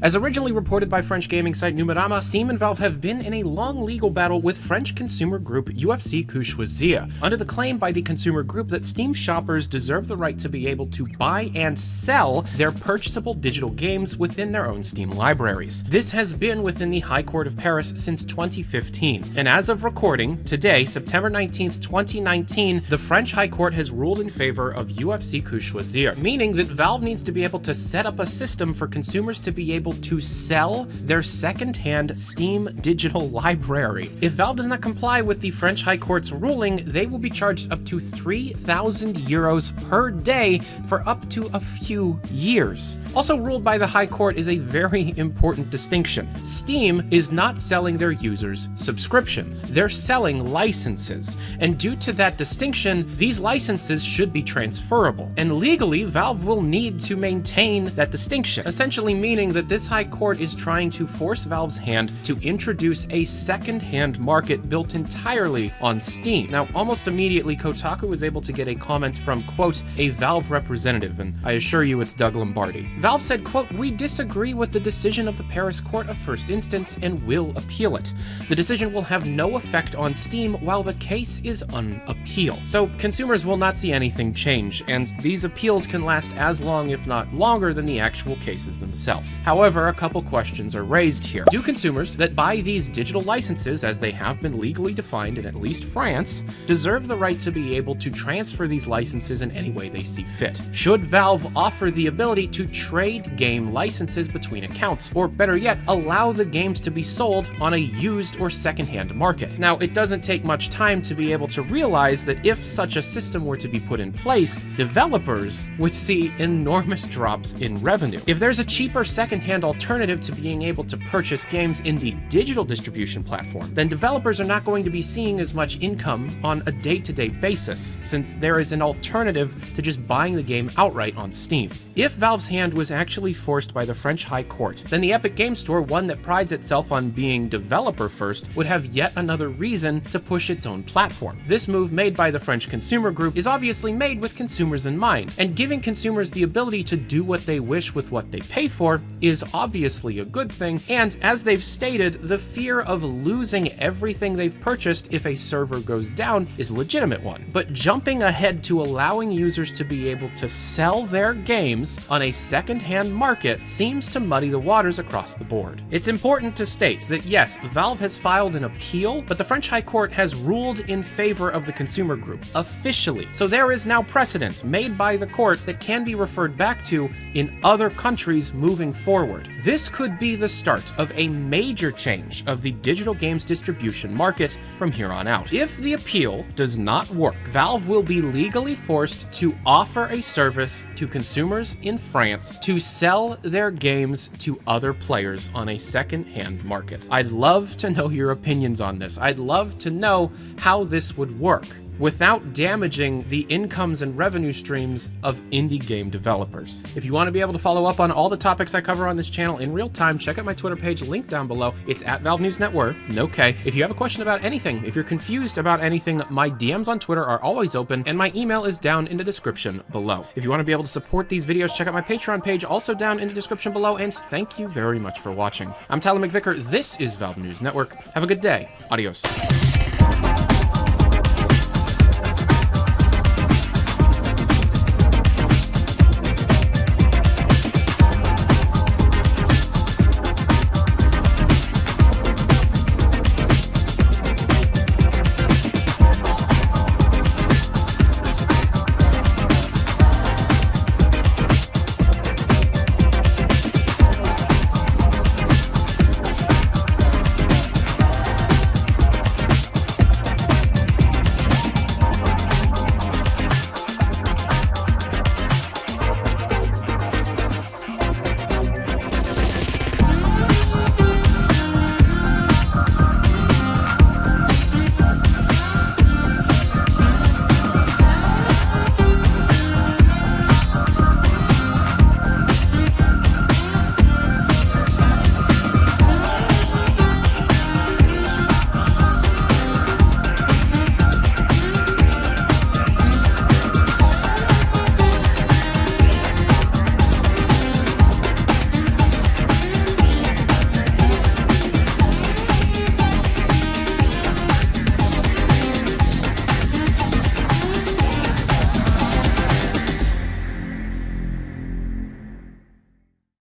As originally reported by French gaming site Numerama, Steam and Valve have been in a long legal battle with French consumer group UFC Choisir, under the claim by the consumer group that Steam shoppers deserve the right to be able to buy and sell their purchasable digital games within their own Steam libraries. This has been within the High Court of Paris since 2015, and as of recording, today, September 19th, 2019, the French High Court has ruled in favor of UFC Choisir, meaning that Valve needs to be able to set up a system for consumers to be able to sell their second-hand Steam digital library. If Valve does not comply with the French High Court's ruling, they will be charged up to 3,000 euros per day for up to a few years. Also ruled by the High Court is a very important distinction. Steam is not selling their users subscriptions. They're selling licenses. And due to that distinction, these licenses should be transferable. And legally, Valve will need to maintain that distinction, essentially meaning that this High Court is trying to force Valve's hand to introduce a second-hand market built entirely on Steam. Now, almost immediately, Kotaku was able to get a comment from, quote, a Valve representative, and I assure you it's Doug Lombardi. Valve said, quote, we disagree with the decision of the Paris Court of First Instance and will appeal it. The decision will have no effect on Steam while the case is on appeal. So consumers will not see anything change, and these appeals can last as long, if not longer, than the actual cases themselves. However, a couple questions are raised here. Do consumers that buy these digital licenses, as they have been legally defined in at least France, deserve the right to be able to transfer these licenses in any way they see fit? Should Valve offer the ability to trade game licenses between accounts, or better yet, allow the games to be sold on a used or secondhand market? Now, it doesn't take much time to be able to realize that if such a system were to be put in place, developers would see enormous drops in revenue. If there's a cheaper secondhand alternative to being able to purchase games in the digital distribution platform, then developers are not going to be seeing as much income on a day-to-day basis, since there is an alternative to just buying the game outright on Steam. If Valve's hand was actually forced by the French High Court, then the Epic Games Store, one that prides itself on being developer first, would have yet another reason to push its own platform. This move made by the French consumer group is obviously made with consumers in mind, and giving consumers the ability to do what they wish with what they pay for is obviously a good thing, and as they've stated, the fear of losing everything they've purchased if a server goes down is a legitimate one. But jumping ahead to allowing users to be able to sell their games on a second-hand market seems to muddy the waters across the board. It's important to state that yes, Valve has filed an appeal, but the French High Court has ruled in favor of the consumer group, officially. So there is now precedent made by the court that can be referred back to in other countries moving forward. This could be the start of a major change of the digital games distribution market from here on out. If the appeal does not work, Valve will be legally forced to offer a service to consumers in France to sell their games to other players on a second-hand market. I'd love to know your opinions on this. I'd love to know how this would work without damaging the incomes and revenue streams of indie game developers. If you want to be able to follow up on all the topics I cover on this channel in real time, check out my Twitter page, linked down below. It's at Valve News Network, no K. If you have a question about anything, if you're confused about anything, my DMs on Twitter are always open, and my email is down in the description below. If you want to be able to support these videos, check out my Patreon page, also down in the description below, and thank you very much for watching. I'm Tyler McVicker, this is Valve News Network. Have a good day. Adios.